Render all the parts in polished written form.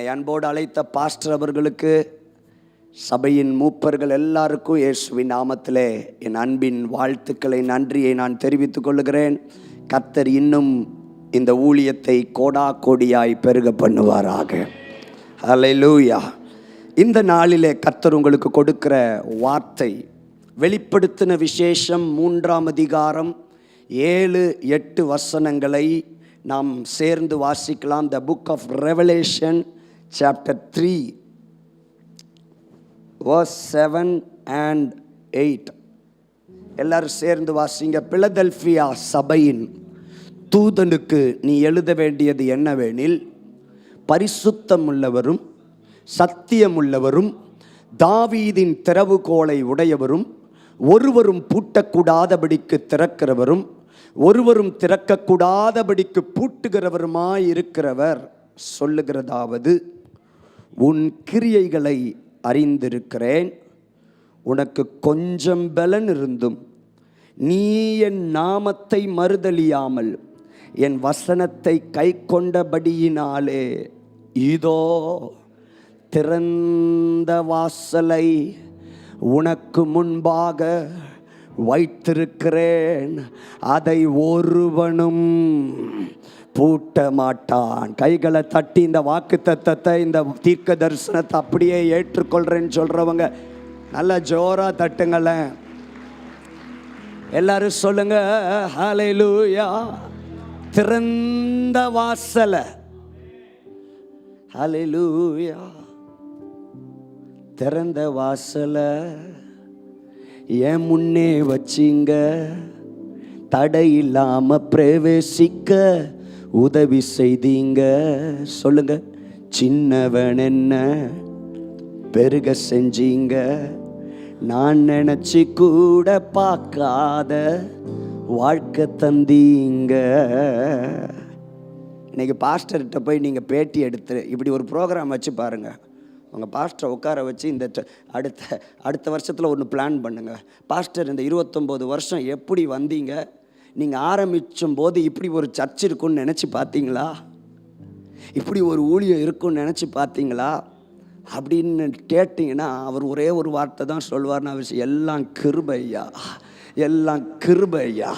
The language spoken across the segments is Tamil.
என்னை அன்போடு அழைத்த பாஸ்டர் அவர்களுக்கு, சபையின் மூப்பர்கள் எல்லாருக்கும் இயேசுவின் நாமத்திலே என் அன்பின் வாழ்த்துக்களை, நன்றியை நான் தெரிவித்துக் கொள்கிறேன். கர்த்தர் இன்னும் இந்த ஊழியத்தை கோடா கோடியாய் பெருக பண்ணுவாராக. ஹல்லேலூயா. இந்த நாளிலே கர்த்தர் உங்களுக்கு கொடுக்கிற வார்த்தை வெளிப்படுத்தின விசேஷம் 3ஆம் அதிகாரம் 7-8 வசனங்களை நாம் சேர்ந்து வாசிக்கலாம். The book of Revelation chapter 3 verse 7 and 8. எல்லாரும் சேர்ந்து வாசிங்க. பிலதெல்பியா சபையின் தூதனுக்கு நீ எழுத வேண்டியது என்னவெனில், பரிசுத்தம் உள்ளவரும் சத்தியமுள்ளவரும் தாவீதின் திறவுகோலை உடையவரும் ஒருவரும் பூட்டக்கூடாதபடிக்கு திறக்கிறவரும் ஒருவரும் திறக்கக்கூடாதபடிக்கு பூட்டுகிறவருமாயிருக்கிறவர் சொல்லுகிறதாவது, உன் கிரியைகளை அறிந்திருக்கிறேன். உனக்கு கொஞ்சம் பலன் இருந்தும் நீ என் நாமத்தை மறுதலியாமல் என் வசனத்தை கை கொண்டபடியினாலே இதோ திறந்த வாசலை உனக்கு முன்பாக வைத்திருக்கிறேன், அதை ஒருவனும் பூட்ட மாட்டான். கைகளை தட்டி இந்த வாக்கு தத்தத்தை, இந்த தீர்க்க தரிசனத்தை அப்படியே ஏற்றுக்கொள்றேன்னு சொல்றவங்க நல்ல ஜோரா தட்டுங்களேன். எல்லாரும் சொல்லுங்க ஹல்லேலூயா. திறந்த வாசல, ஹல்லேலூயா. திறந்த வாசல என் முன்னே வச்சிங்க, தடை இல்லாம பிரவேசிக்க உதவி செய்தீங்க. சொல்லுங்க, சின்னவன் என்ன பெருக செஞ்சீங்க, நான் நினைச்சு கூட பார்க்காத வாழ்க்கை தந்தீங்க. இன்னைக்கு பாஸ்டர்கிட்ட போய் நீங்கள் பேட்டி எடுத்து இப்படி ஒரு ப்ரோக்ராம் வச்சு பாருங்கள். உங்கள் பாஸ்டரை உட்கார வச்சு இந்த அடுத்த வருஷத்தில் ஒன்று பிளான் பண்ணுங்கள். பாஸ்டர், இந்த 29 வருஷம் எப்படி வந்தீங்க? நீங்கள் ஆரம்பிச்சும் போது இப்படி ஒரு சர்ச் இருக்குன்னு நினச்சி பார்த்தீங்களா? இப்படி ஒரு ஊழியம் இருக்குன்னு நினச்சி பார்த்தீங்களா அப்படின்னு கேட்டிங்கன்னா அவர் ஒரே ஒரு வார்த்தை தான் சொல்வார்னு அவசியம், எல்லாம் கிருபையா, எல்லாம் கிருபையா.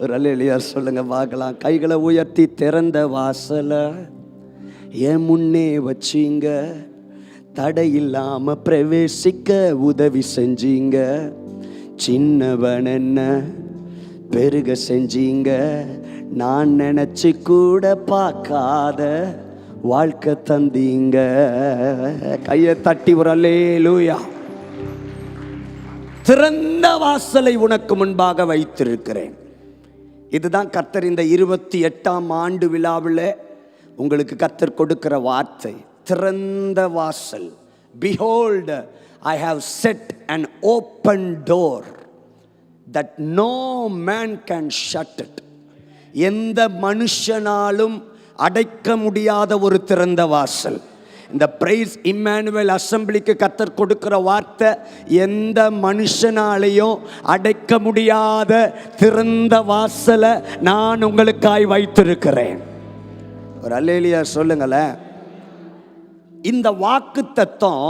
ஒரு அல்லேலூயா சொல்லுங்க பார்க்கலாம். கைகளை உயர்த்தி, திறந்த வாசலை என் முன்னே வச்சிங்க, தடை இல்லாம பிரவேசிக்க உதவி செஞ்சீங்க, சின்னவன் என்ன பெருக செஞ்சீங்க, நான் நினைச்சு கூட பார்க்காத வாழ்க்கை தந்தீங்க. கையை தட்டி ஒரு அல்லேலூயா. திறந்த வாசலை உனக்கு முன்பாக வைத்திருக்கிறேன். இதுதான் கர்த்தர் இந்த 28ஆம் ஆண்டு விழாவில் உங்களுக்கு கர்த்தர் கொடுக்கிற வார்த்தை. திறந்த வாசல். Behold, I have set an open door that no man can shut it. எந்த மனுஷனாலும் அடைக்க முடியாத ஒரு திறந்த வாசல். இந்த பிரைஸ் இம்மானுவேல் அசம்பிளிக்கு கர்த்தர் கொடுக்கிற வார்த்தை, எந்த மனுஷனாலையும் அடைக்க முடியாத திறந்த வாசலை நான் உங்களுக்காய் வைத்திருக்கிறேன். ஒரு அல்லேலூயா சொல்லுங்களேன். இந்த வாக்கு தத்தம்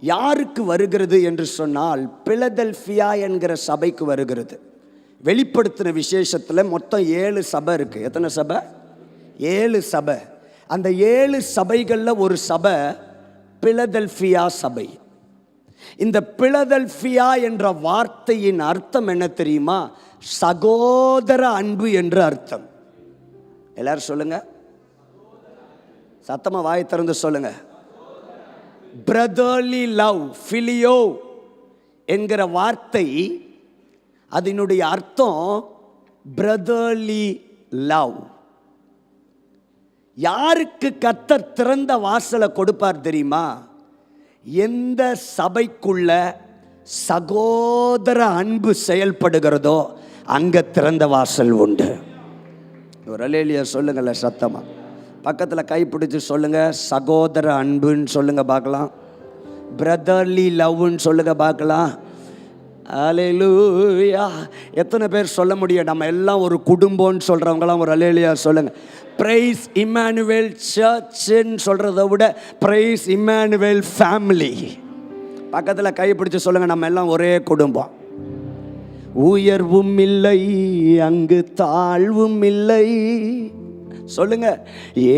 யாருக்கு வருகிறது என்று சொன்னால், பிலதெல்பியா என்கிற சபைக்கு வருகிறது. வெளிப்படுத்தின விசேஷத்தில் மொத்தம் 7 சபை இருக்கு. எத்தனை சபை? 7 சபை. அந்த 7 சபைகளில் ஒரு சபை பிலதெல்பியா சபை. இந்த பிலதெல்பியா என்ற வார்த்தையின் அர்த்தம் என்ன தெரியுமா? சகோதர அன்பு என்று அர்த்தம். எல்லாரும் சொல்லுங்க, சத்தமா வாய் திறந்து சொல்லுங்க. பிரதர்லி லவ், ஃபிலியோ என்கிற வார்த்தை, அதனுடைய அர்த்தம் பிரதர்லி லவ். யாருக்கு கர்த்தர் திறந்த வாசலை கொடுப்பார் தெரியுமா? எந்த சபைக்குள்ள சகோதர அன்பு செயல்படுகிறதோ அங்க திறந்த வாசல் உண்டு. ஒரு அல்லேலூயா சொல்லுங்கள சத்தமா. பக்கத்தில் கைப்பிடிச்சு சொல்லுங்க, சகோதர அன்புன்னு சொல்லுங்க பார்க்கலாம், பிரதர்லி லவ்னு சொல்லுங்க பார்க்கலாம். அல்லேலூயா. எத்தனை பேர் சொல்ல முடியும் நம்ம எல்லாம் ஒரு குடும்பம்னு சொல்கிறவங்களாம் ஒரு அல்லேலூயா சொல்லுங்கள். பிரைஸ் இம்மானுவேல் சர்ச்ன்னு சொல்கிறத விட பிரைஸ் இம்மானுவேல் ஃபேமிலி. பக்கத்தில் கை பிடிச்சி சொல்லுங்கள், நம்ம எல்லாம் ஒரே குடும்பம். உயர்வும் இல்லை அங்கு தாழ்வும் இல்லை. சொல்லுங்க,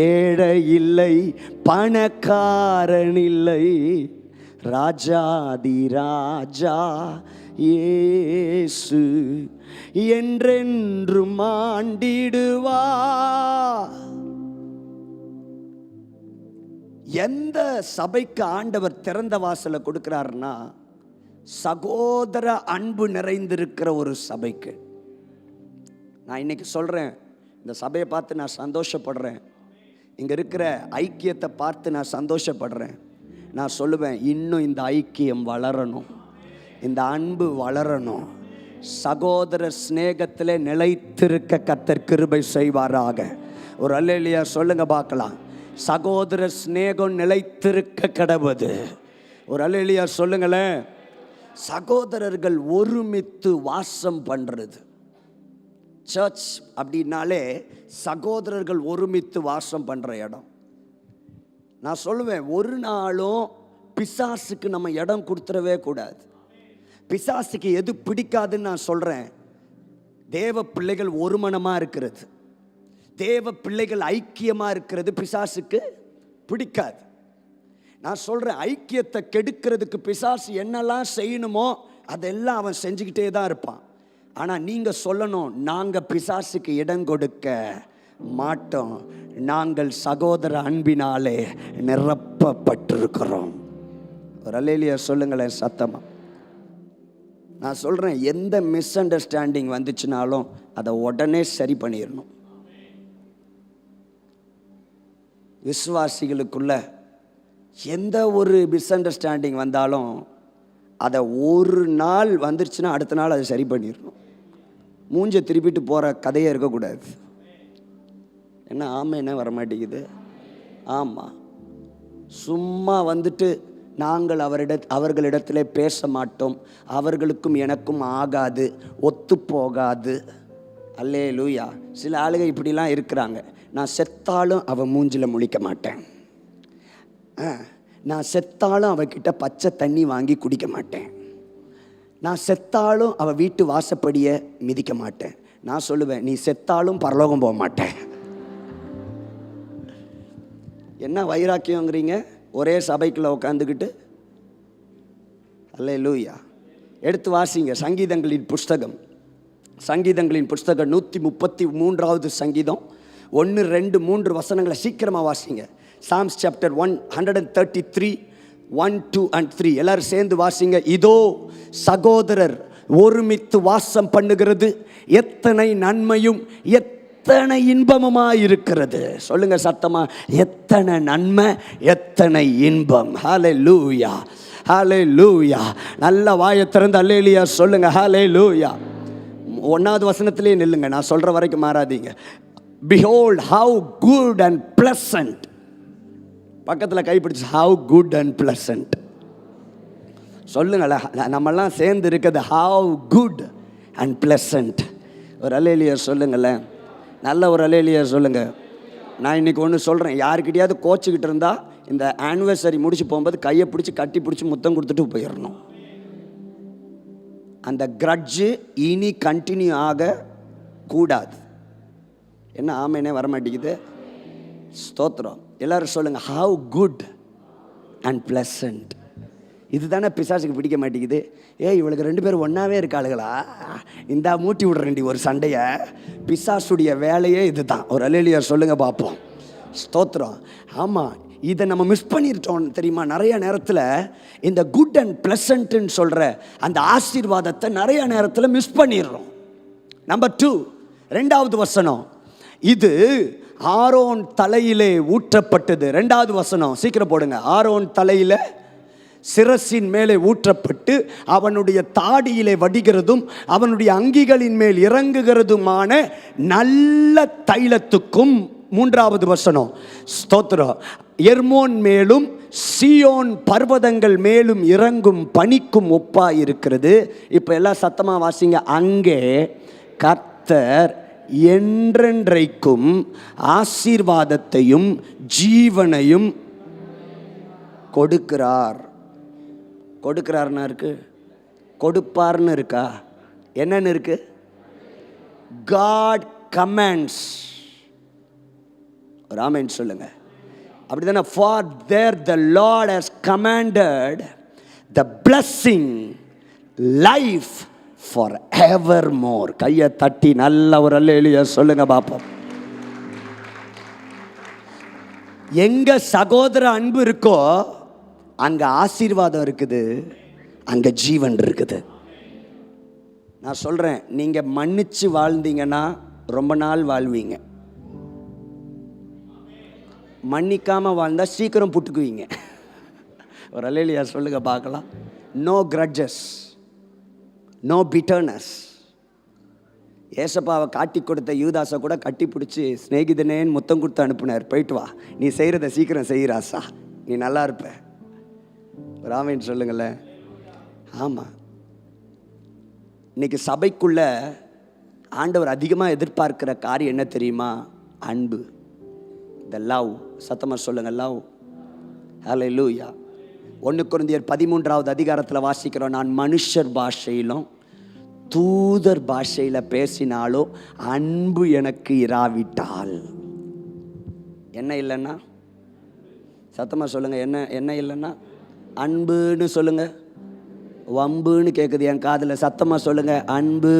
ஏழை இல்லை பணக்காரன் இல்லை, ராஜாதி ராஜா இயேசு என்றென்றும் ஆண்டிடுவா. எந்த சபைக்கு ஆண்டவர் திறந்த வாசலை கொடுக்கிறாருன்னா, சகோதர அன்பு நிறைந்திருக்கிற ஒரு சபைக்கு. நான் இன்னைக்கு சொல்கிறேன், இந்த சபையை பார்த்து நான் சந்தோஷப்படுறேன். இங்கே இருக்கிற ஐக்கியத்தை பார்த்து நான் சந்தோஷப்படுறேன். நான் சொல்லுவேன், இன்னும் இந்த ஐக்கியம் வளரணும், இந்த அன்பு வளரணும். சகோதர சிநேகத்தில் நிலைத்திருக்க கர்த்தர் கிருபை செய்வாராக. ஒரு அல்லேலூயா சொல்லுங்க பார்க்கலாம். சகோதர சிநேகம் நிலைத்திருக்க கடவுது. ஒரு அல்லேலூயா சொல்லுங்களேன். சகோதரர்கள் ஒருமித்து வாசம் பண்ணுறது. சர்ச் அப்படின்னாலே சகோதரர்கள் ஒருமித்து வாசம் பண்ணுற இடம். நான் சொல்லுவேன், ஒரு நாளும் பிசாசுக்கு நம்ம இடம் கொடுத்துடவே கூடாது. பிசாசுக்கு எது பிடிக்காதுன்னு நான் சொல்கிறேன், தேவ பிள்ளைகள் ஒரு மனமாக இருக்கிறது, தேவ பிள்ளைகள் ஐக்கியமாக இருக்கிறது பிசாசுக்கு பிடிக்காது. நான் சொல்கிறேன், ஐக்கியத்தை கெடுக்கிறதுக்கு பிசாசு என்னெல்லாம் செய்யணுமோ அதெல்லாம் அவன் செஞ்சுக்கிட்டே தான் இருப்பான். ஆனால் நீங்கள் சொல்லணும், நாங்கள் பிசாசுக்கு இடம் கொடுக்க மாட்டோம், நாங்கள் சகோதர அன்பினாலே நிரப்பப்பட்டிருக்கிறோம். ஒரு அல்லேலூயா சொல்லுங்களேன் சத்தமாக. நான் சொல்கிறேன், எந்த மிஸ் அண்டர்ஸ்டாண்டிங் வந்துச்சுனாலும் அதை உடனே சரி பண்ணிடணும். விசுவாசிகளுக்குள்ள எந்த ஒரு மிஸ் அண்டர்ஸ்டாண்டிங் வந்தாலும் அதை ஒரு நாள் வந்துருச்சுன்னா அடுத்த நாள் அதை சரி பண்ணிடணும். மூஞ்சை திருப்பிட்டு போகிற கதையே இருக்கக்கூடாது. என்ன ஆமாம், என்ன வரமாட்டேங்குது? ஆமாம், சும்மா வந்துட்டு நாங்கள் அவர்களிடத்தில் பேச மாட்டோம், அவர்களுக்கும் எனக்கும் ஆகாது, ஒத்து போகாது. அல்லேலூயா. சில ஆளுங்க இப்படிலாம் இருக்கிறாங்க. நான் செத்தாலும் அவன் மூஞ்சில் முழிக்க மாட்டேன், நான் செத்தாலும் அவகிட்ட பச்சை தண்ணி வாங்கி குடிக்க மாட்டேன், நான் செத்தாலும் அவள் வீட்டு வாசப்படியை மிதிக்க மாட்டேன். நான் சொல்லுவேன், நீ செத்தாலும் பரலோகம் போக மாட்டேன். என்ன வைராக்கியங்கிறீங்க? ஒரே சபைக்குள்ள உட்காந்துக்கிட்டு. அல்லேலூயா. எடுத்து வாசிங்க சங்கீதங்களின் புஸ்தகம். சங்கீதங்களின் புஸ்தகம் 133வது சங்கீதம் 1, 2, 3 வசனங்களை சீக்கிரமாக வாசிங்க. Psalms chapter 133 1, 2 and 3 எல்லாரும் சேர்ந்து வாசிங்க. இதோ சகோதரர் ஒருமித்து வாசம் பண்ணுகிறது, எத்தனை நன்மையும் எத்தனை இன்பமுமாயிருக்கிறது. சொல்லுங்க சத்தமா, எத்தனை நன்மை எத்தனை இன்பம். ஹல்லேலூயா, ஹல்லேலூயா. நல்ல வாயை திறந்து அல்லேலூயா சொல்லுங்க. ஹல்லேலூயா. 1வது வசனத்திலே நில்லுங்க, நான் சொல்ற வரைக்கும் மாறாதீங்க. Behold how good and pleasant. பக்கத்தில் கைப்பிடிச்சு, how good and pleasant சொல்லுங்கள. நம்மெல்லாம் சேர்ந்து இருக்கிறது how good and pleasant. ஒரு அல்லேலூயா சொல்லுங்களேன். நல்ல ஒரு அல்லேலூயா சொல்லுங்க. நான் இன்னைக்கு ஒன்று சொல்கிறேன், யாருக்கிட்டையாவது கோச்சிக்கிட்டு இருந்தால் இந்த ஆனிவர்சரி முடிச்சு போகும்போது கையை பிடிச்சி கட்டி பிடிச்சி முத்தம் கொடுத்துட்டு போயிடணும். அந்த கிரட்ஜு இனி கண்டினியூ ஆக கூடாது. என்ன ஆமைனே வரமாட்டேங்குது? ஸ்தோத்திரம். எல்லாரும் சொல்லுங்க, ஹவ் குட் அண்ட் பிளசன்ட். இதுதானே பிசாசுக்கு பிடிக்க மாட்டேங்குது. இவளுக்கு 2 பேரும் ஒன்றாவே இருக்காளுகளா, இந்த மூட்டி விடுறேன்டி ஒரு சண்டையை. பிசாசுடைய வேலையே இது தான். ஒரு அல்லேலூயா சொல்லுங்க பார்ப்போம். ஸ்தோத்திரம். ஆமாம், இதை நம்ம மிஸ் பண்ணிட்டோம் தெரியுமா? நிறைய நேரத்தில் இந்த குட் அண்ட் பிளசன்ட்னு சொல்கிற அந்த ஆசீர்வாதத்தை நிறைய நேரத்தில் மிஸ் பண்ணிடுறோம். நம்பர் 2, 2வது வசனம், இது ஆரோன் தலையிலே ஊற்றப்பட்டது. 2வது வசனம் சீக்கிரம் போடுங்க. ஆரோன் தலையில சிரசின் மேலே ஊற்றப்பட்டு அவனுடைய தாடியிலே வடிகிறதும் அவனுடைய அங்கிகளின் மேல் இறங்குகிறதுமான நல்ல தைலத்துக்கும். 3வது வசனம், ஸ்தோத்திரம், எர்மோன் மேலும் சீயோன் பர்வதங்கள் மேலும் இறங்கும் பனிக்கும் ஒப்பாய் இருக்கிறது. இப்போ எல்லாம் சத்தமாக வாசிங்க. அங்கே கர்த்தர் என்றென்றைக்கும் ஆசீர்வாதத்தையும் ஜீவனையும் கொடுக்கிறார். கொடுக்கிறார்னா இருக்கு, கொடுப்பார்னு இருக்கா, என்னன்னு இருக்கு? God commands. ஆமென் சொல்லுங்க. அப்படிதானே? For there the lord has commanded the blessing life for ever more. கையை தட்டி நல்ல ஒரு அல்லேலூயா சொல்லுங்க பாப்போம். எங்க சகோதர அன்பு இருக்கோ அங்க ஆசீர்வாதம் இருக்குது, அங்க ஜீவன் இருக்குது. நான் சொல்றேன், நீங்க மன்னிச்சு வாழ்ந்தீங்கன்னா ரொம்ப நாள் வாழ்வீங்க. மன்னிக்காம வாழ்ந்தா சீக்கிரம் புட்டுக்குவீங்க. ஒரு அல்லேலூயா சொல்லுங்க பார்க்கலாம். No grudges, no bitterness. ஏசப்பாவை காட்டி கொடுத்த யூதாசை கூட கட்டி பிடிச்சி ஸ்நேகிதனேன்னு முத்தம் கொடுத்து அனுப்புனார். போயிட்டு வா, நீ செய்கிறத சீக்கிரம் செய்கிறாசா, நீ நல்லா இருப்ப. ராமன் சொல்லுங்களேன். ஆமாம், இன்னைக்கு சபைக்குள்ள ஆண்டவர் அதிகமாக எதிர்பார்க்கிற காரியம் என்ன தெரியுமா? அன்பு. The love. சத்தமாக சொல்லுங்க, லவ். ஹல்லேலூயா. 1 கொரிந்தியர் 13வது அதிகாரத்தில் வாசிக்கிறோம், நான் மனுஷர் பாஷையிலும் தூதர் பாஷையில் பேசினாலும் அன்பு எனக்கு இராவிட்டால். என்ன இல்லைன்னா? சத்தமாக சொல்லுங்க, என்ன என்ன இல்லைன்னா? அன்புன்னு சொல்லுங்க. வம்புன்னு கேட்குது என் காதில். சத்தமாக சொல்லுங்க, அன்பு.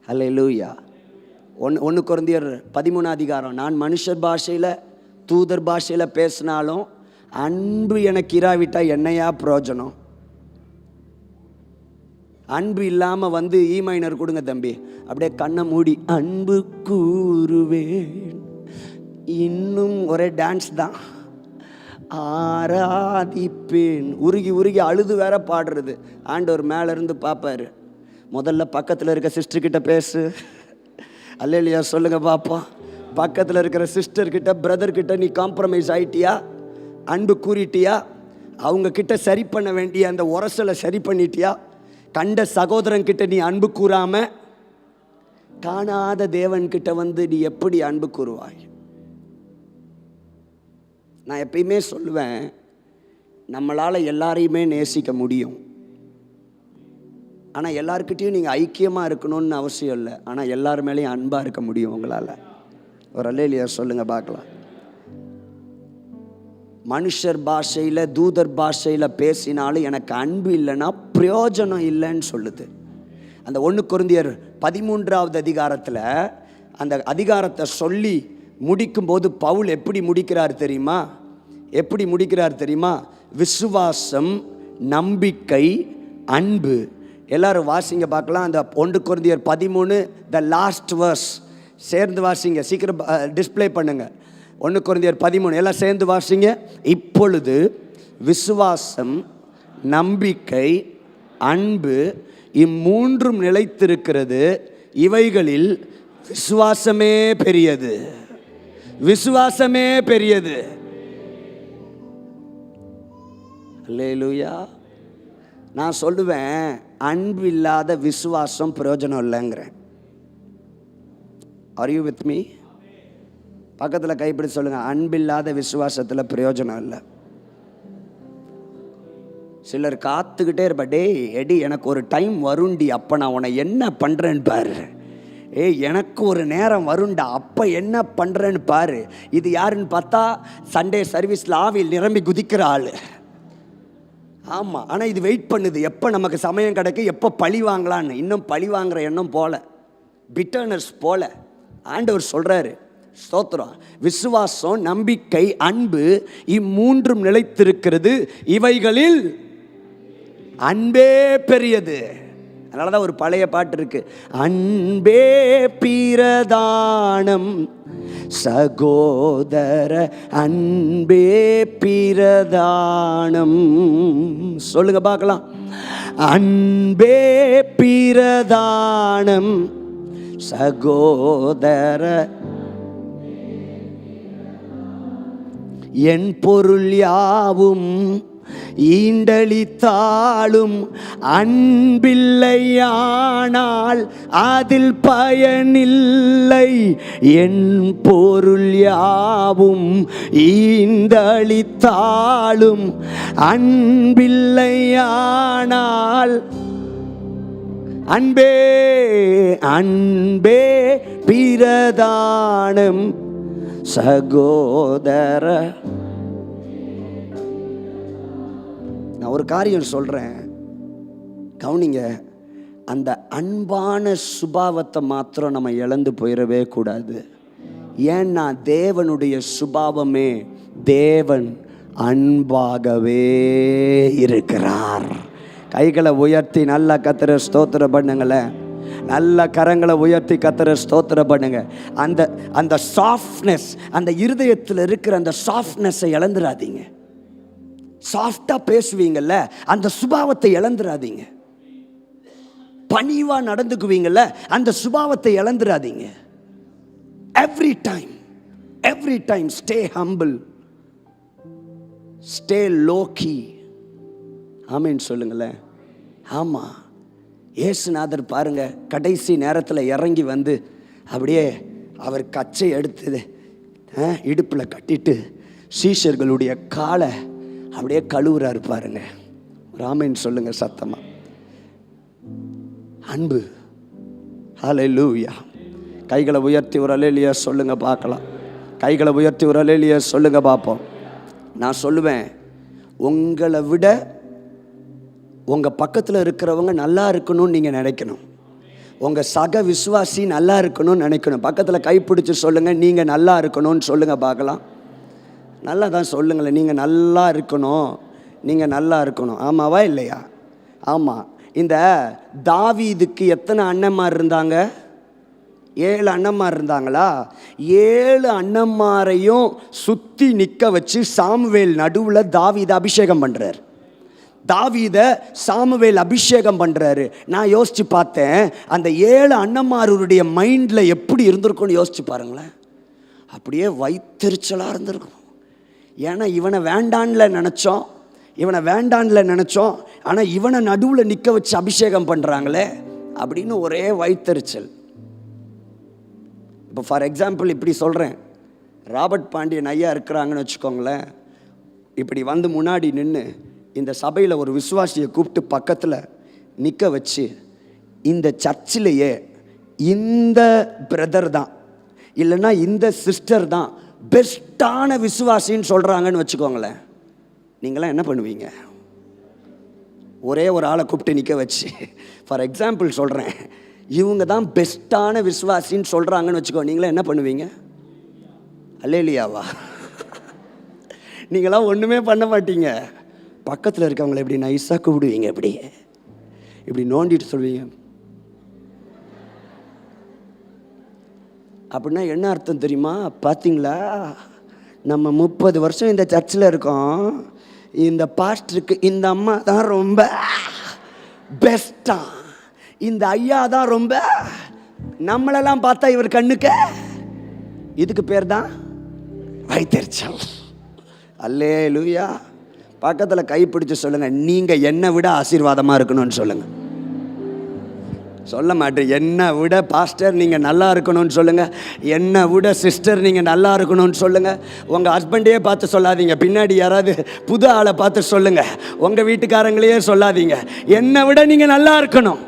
ஹல்லேலூயா. 1 கொரிந்தியர் 13 அதிகாரம், நான் மனுஷர் பாஷையில் தூதர் பாஷையில் பேசினாலும் அன்பு எனக்கு இராவிட்டா என்னையா பிரயோஜனம்? அன்பு இல்லாமல் வந்து ஈ மைனர் கொடுங்க தம்பி, அப்படியே கண்ணை மூடி அன்பு கூறுவேன், இன்னும் ஒரே டான்ஸ் தான், ஆராதிப்பேன், உருகி உருகி அழுது வேற பாடுறது. ஆண்டவர் மேலேருந்து பார்ப்பாரு. முதல்ல பக்கத்தில் இருக்க சிஸ்டர்கிட்ட பேசு. அல்லேலூயா சொல்லுங்க பாப்பா. பக்கத்தில் இருக்கிற சிஸ்டர்கிட்ட பிரதர்கிட்ட நீ காம்ப்ரமைஸ் ஆயிட்டியா? அன்பு கூறிட்டியா? அவங்க கிட்ட சரி பண்ண வேண்டிய அந்த உரசலை சரி பண்ணிட்டியா? கண்ட சகோதரன்கிட்ட நீ அன்பு கூறாம காணாத தேவன்கிட்ட வந்து நீ எப்படி அன்பு கூறுவாய்? நான் எப்பயுமே சொல்லுவேன், நம்மளால் எல்லாரையுமே நேசிக்க முடியும். ஆனால் எல்லாருக்கிட்டையும் நீங்கள் ஐக்கியமாக இருக்கணும்னு அவசியம் இல்லை. ஆனால் எல்லார் மேலேயும் அன்பாக இருக்க முடியும் உங்களால். ஒரு அல்லேலூயா சொல்லுங்க பார்க்கலாம். மனுஷர் பாஷையில் தூதர் பாஷையில் பேசினாலும் எனக்கு அன்பு இல்லைன்னா பிரயோஜனம் இல்லைன்னு சொல்லுது. அந்த 1 கொரிந்தியர் 13வது அதிகாரத்தில் அந்த அதிகாரத்தை சொல்லி முடிக்கும்போது பவுல் எப்படி முடிக்கிறார் தெரியுமா? எப்படி முடிக்கிறார் தெரியுமா? விசுவாசம், நம்பிக்கை, அன்பு. எல்லாரும் வாசிங்க பார்க்கலாம். அந்த 1 கொரிந்தியர் 13 த லாஸ்ட் வர்ஸ் சேர்ந்து வாசிங்க. சீக்கிரம் டிஸ்பிளே பண்ணுங்க. 1 கொரிந்தியர் 13 எல்லாம் சேர்ந்து வாசிங்க. இப்பொழுது விசுவாசம், நம்பிக்கை, அன்பு இம்மூன்றும் நிலைத்திருக்கிறது. இவைகளில் விசுவாசமே பெரியது. விசுவாசமே பெரியது. அல்லேலூயா. நான் சொல்லுவேன், அன்பு இல்லாத விசுவாசம் பிரயோஜனம் இல்லைங்கிறேன். Are you with me? பக்கத்தில் கைப்பிடி சொல்லுங்க, அன்பில்லாத விசுவாசத்தில் பிரயோஜனம் இல்லை. சிலர் காத்துக்கிட்டே இருப்பா, டேய் எடி எனக்கு ஒரு டைம் வருண்டி, அப்போ நான் உன்னை என்ன பண்ணுறேன்னு பாரு. எனக்கு ஒரு நேரம் வருண்டா, அப்போ என்ன பண்ணுறேன்னு பாரு. இது யாருன்னு பார்த்தா சண்டே சர்வீஸில் ஆவியில் நிரம்பி குதிக்கிற ஆள். ஆமாம், ஆனால் இது வெயிட் பண்ணுது, எப்போ நமக்கு சமயம் கிடைக்க, எப்போ பழி வாங்கலான்னு. இன்னும் பழி வாங்குற எண்ணம் போல, பிட்டர்னஸ் போல. ஆண்டவர் சொல்கிறாரு, ஸ்தோத்திரம், விசுவாசம், நம்பிக்கை, அன்பு இம்மூன்றும் நிலைத்திருக்கிறது. இவைகளில் அன்பே பெரியது. அதனால தான் ஒரு பழைய பாட்டு இருக்கு, அன்பே பிரதானம் சகோதர அன்பே பிரதானம். சொல்லுங்க பார்க்கலாம், அன்பே பிரதானம் சகோதர. என் பொருள் யாவும் ஈண்டளித்தாலும் அன்பில்லையானால் அதில் பயனில்லை. என் பொருள் யாவும் ஈண்டளித்தாலும் அன்பில்லையானால் அன்பே அன்பே பிரதானம் சகோதர. நான் ஒரு காரியம் சொல்கிறேன், கவனிங்க. அந்த அன்பான சுபாவத்தை மாத்திரம் நம்ம இழந்து போயிடவே கூடாது. ஏன்னா தேவனுடைய சுபாவமே, தேவன் அன்பாகவே இருக்கிறார். கைகளை உயர்த்தி நல்லா கர்த்தரை ஸ்தோத்திரம் பண்ணுங்களேன். நல்ல கரங்களை உயர்த்தி கர்த்தரை ஸ்தோத்திரம் பண்ணுங்க. அந்த அந்த சாஃப்ட்னஸ், அந்த இருதயத்தில் இருக்கிற அந்த சாஃப்ட்னஸை இழந்துடாதீங்க. சாஃப்டாக பேசுவீங்கள்ல, அந்த சுபாவத்தை இழந்துடாதீங்க. பணிவாக நடந்துக்குவீங்கள்ல, அந்த சுபாவத்தை இழந்துடாதீங்க. Every time stay humble, stay lowkey. ஆமேன்னு சொல்லுங்களேன். ஆமாம், இயேசுநாதர் பாருங்க, கடைசி நேரத்தில் இறங்கி வந்து அப்படியே அவர் கச்சை எடுத்து இடுப்பில் கட்டிட்டு சீஷர்களுடைய காலை அப்படியே கழுவுறாரு பாருங்க. ராமேன்னு சொல்லுங்க சத்தமா. அன்பு. ஹல்லேலூயா. கைகளை உயர்த்தி ஒரு அல்லேலூயா சொல்லுங்க பார்க்கலாம். கைகளை உயர்த்தி ஒரு அல்லேலூயா சொல்லுங்க பார்ப்போம். நான் சொல்லுவேன், உங்களை விட உங்கள் பக்கத்தில் இருக்கிறவங்க நல்லா இருக்கணும்னு நீங்கள் நினைக்கணும். உங்கள் சக விசுவாசி நல்லா இருக்கணும்னு நினைக்கணும். பக்கத்தில் கைப்பிடிச்சு சொல்லுங்கள், நீங்கள் நல்லா இருக்கணும்னு சொல்லுங்கள் பார்க்கலாம். நல்லா தான் சொல்லுங்களேன், நீங்கள் நல்லா இருக்கணும், நீங்கள் நல்லா இருக்கணும். ஆமாவா இல்லையா? ஆமாம். இந்த தாவீதுக்கு எத்தனை அண்ணன்மார் இருந்தாங்க? 7 அண்ணன்மார் இருந்தாங்களா? 7 அண்ணன்மாரையும் சுற்றி நிற்க வச்சு சாமுவேல் நடுவில் தாவீதை அபிஷேகம் பண்ணுறார். தாவீதை சாமுவேல் அபிஷேகம் பண்ணுறாரு. நான் யோசித்து பார்த்தேன், அந்த 7 அண்ணன்மாருடைய மைண்டில் எப்படி இருந்திருக்கும்னு யோசிச்சு பாருங்களேன். அப்படியே வயிற்றெரிச்சலாக இருந்திருக்கும். ஏன்னா இவனை வேண்டான்ல நினச்சோம், ஆனால் இவனை நடுவில் நிற்க வச்சு அபிஷேகம் பண்ணுறாங்களே அப்படின்னு ஒரே வயிற்றெரிச்சல். இப்போ ஃபார் எக்ஸாம்பிள் இப்படி சொல்கிறேன், ராபர்ட் பாண்டியன் ஐயா இருக்கிறாங்கன்னு வச்சுக்கோங்களேன். இப்படி வந்து முன்னாடி நின்று இந்த சபையில் ஒரு விசுவாசியை கூப்பிட்டு பக்கத்தில் நிற்க வச்சு, இந்த சர்ச்சிலேயே இந்த பிரதர் தான் இல்லைன்னா இந்த சிஸ்டர் தான் பெஸ்ட்டான விசுவாசின்னு சொல்கிறாங்கன்னு வச்சுக்கோங்களேன். நீங்களாம் என்ன பண்ணுவீங்க? ஒரே ஒரு ஆளை கூப்பிட்டு நிற்க வச்சு, ஃபார் எக்ஸாம்பிள் சொல்கிறேன், இவங்க தான் பெஸ்ட்டான விசுவாசின்னு சொல்கிறாங்கன்னு வச்சுக்கோ, நீங்களாம் என்ன பண்ணுவீங்க? அல்லேலியாவா? நீங்களாம் ஒன்றுமே பண்ண மாட்டீங்க. பக்கத்தில் இருக்கவங்களை இப்படி நைஸாக கூப்பிடுவீங்க, இப்படி நோண்டிட்டு சொல்வீங்க. அப்படின்னா என்ன அர்த்தம் தெரியுமா? பார்த்தீங்களா, நம்ம 30 வருஷம் இந்த சர்ச்சில் இருக்கோம், இந்த பாஸ்டருக்கு இந்த அம்மா தான் ரொம்ப பெஸ்டா, இந்த ஐயா தான் ரொம்ப, நம்மளெல்லாம் பார்த்தா இவர் கண்ணுக்கு, இதுக்கு பேர் தான் வைத்தறிச்சல். அல்லேலூயா. பக்கத்தில் கைப்பிடிச்சு சொல்லுங்கள், நீங்கள் என்னை விட ஆசீர்வாதமாக இருக்கணும்னு சொல்லுங்கள். சொல்ல மாட்டேன், என்னை விட பாஸ்டர் நீங்கள் நல்லா இருக்கணும்னு சொல்லுங்கள், என்னை விட சிஸ்டர் நீங்கள் நல்லா இருக்கணும்னு சொல்லுங்கள். உங்கள் ஹஸ்பண்டையே பார்த்து சொல்லாதீங்க, பின்னாடி யாராவது புது ஆளை பார்த்து சொல்லுங்கள். உங்கள் வீட்டுக்காரங்களையே சொல்லாதீங்க, என்னை விட நீங்கள் நல்லா இருக்கணும்.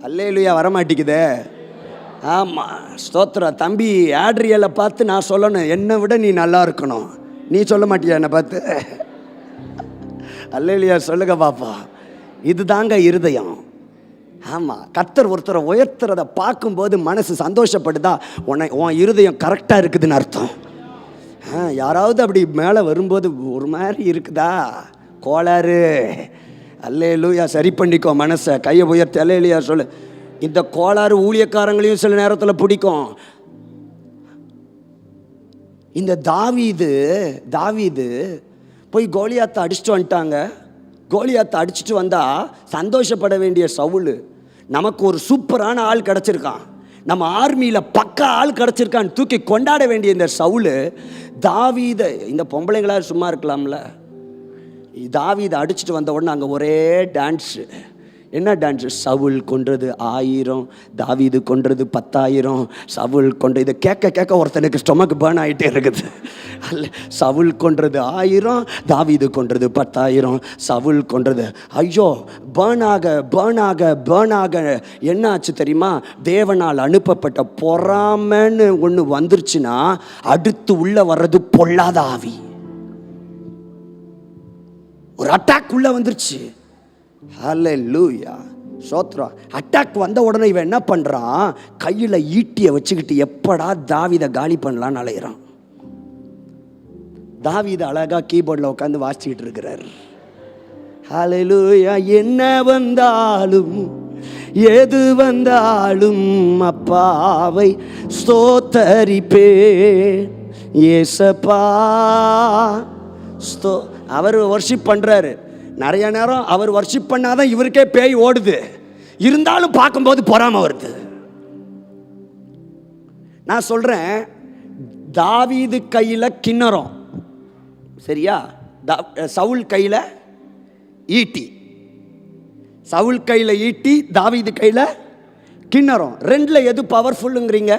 அல்லேலூயா. வரமாட்டிக்குதே. ஆமாம், ஸ்தோத்திரம். தம்பி ஆட்ரியலை பார்த்து நான் சொல்லணும், என்னை விட நீ நல்லா இருக்கணும். நீ சொல்ல மாட்டியா என்னை பார்த்து? அல்லேலூயா சொல்லுங்க பாப்பா. இதுதாங்க இருதயம். ஆமாம், கர்த்தர் ஒருத்தரை உயர்த்துறதை பார்க்கும்போது மனசு சந்தோஷப்படுதா, உன் இருதயம் கரெக்டாக இருக்குதுன்னு அர்த்தம். யாராவது அப்படி மேலே வரும்போது ஒரு மாதிரி இருக்குதா, கோளாறு, அல்லேலூயா, சரி பண்ணிக்கோ மனசை. கையை உயர்த்தி அல்லேலூயா சொல்லு. இந்த கோளாறு ஊழியக்காரங்களையும் சில நேரத்தில் பிடிக்கும். இந்த தாவீது போய் கோலியாத்தை அடிச்சுட்டு வந்துட்டாங்க. கோலியாத்தை அடிச்சுட்டு வந்தால் சந்தோஷப்பட வேண்டிய சவுல் நமக்கு ஒரு சூப்பரான ஆள் கிடச்சிருக்கான். நம்ம ஆர்மியில் பக்கா ஆள் கிடச்சிருக்கான்னு தூக்கி கொண்டாட வேண்டிய இந்த சவுல் தாவீத, இந்த பொம்பளைங்களாக சும்மா இருக்கலாம்ல, தாவீதை அடிச்சுட்டு வந்த உடனே அங்கே ஒரே டான்ஸு. என்ன டான்ஸு? சவுல் கொன்றது 1000, தாவீது கொன்றது 10,000. சவுல் கொன்ற இதை கேட்க கேட்க ஒருத்தனுக்கு ஸ்டொமக் பேர்ன் ஆகிட்டே இருக்குது. அல்ல, சவுல் கொன்றது 1000, தாவீது கொன்றது 10,000. சவுல் கொன்றது, ஐயோ பேர்னாக என்ன ஆச்சு தெரியுமா? தேவனால் அனுப்பப்பட்ட பொறாமைன்னு ஒன்று வந்துருச்சுன்னா அடுத்து உள்ள வர்றது பொல்லாத ஆவி. ஒரு அட்டாக் உள்ள வந்துருச்சு. ஹல்லேலூயா, ஸ்தோத்திரம். அட்டாக் வந்த உடனே இவன் என்ன பண்றான்? கையில ஈட்டியை வச்சுக்கிட்டு எப்படா தாவீதை காலி பண்ணலான்னு அலையிறான். தாவீது அழகா கீபோர்டில் உட்காந்து வாசிச்சுக்கிட்டு இருக்கிறார். ஹல்லேலூயா. என்ன வந்தாலும் எது வந்தாலும் அப்பாவை ஸ்தோத்தரிப்பே ஏசப்பா. அவர் வர்ஷிப் பண்றாரு. நிறைய நேரம் அவர் வர்ஷிப் பண்ணாதான் இவருக்கே பேய் ஓடுது. இருந்தாலும் பார்க்கும்போது பொறாமை வருது. நான் சொல்றேன், தாவீது கையில கிண்ணறம், சரியா? சவுல் கையில ஈட்டி. சவுல் கையில ஈட்டி, தாவீது கையில கிண்ணறம். ரெண்டுல எது பவர்ஃபுல்லுங்கிறீங்க?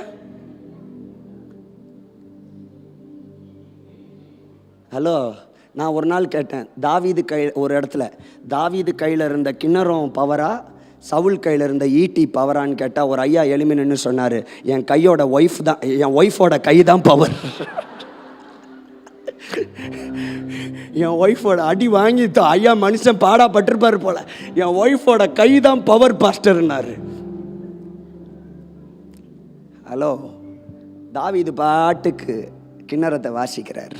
ஹலோ, நான் ஒரு நாள் கேட்டேன், தாவீது ஒரு இடத்துல தாவீது கையில் இருந்த கிண்ணறம் பவரா, சவுல் கையில் இருந்த ஈட்டி பவரான்னு கேட்டால் ஒரு ஐயா எளிமைன்னு சொன்னார், என் கையோட ஒய்ஃப் தான், என் ஒய்ஃபோட கை தான் பவர். என் ஒய்ஃபோட அடி வாங்கி ஐயா மனுஷன் பாடாப்பட்டிருப்பார் போல, என் ஒய்ஃபோட கை தான் பவர் பாஸ்டர்னாரு. ஹலோ, தாவீது பாட்டுக்கு கிண்ணறத்தை வாசிக்கிறார்.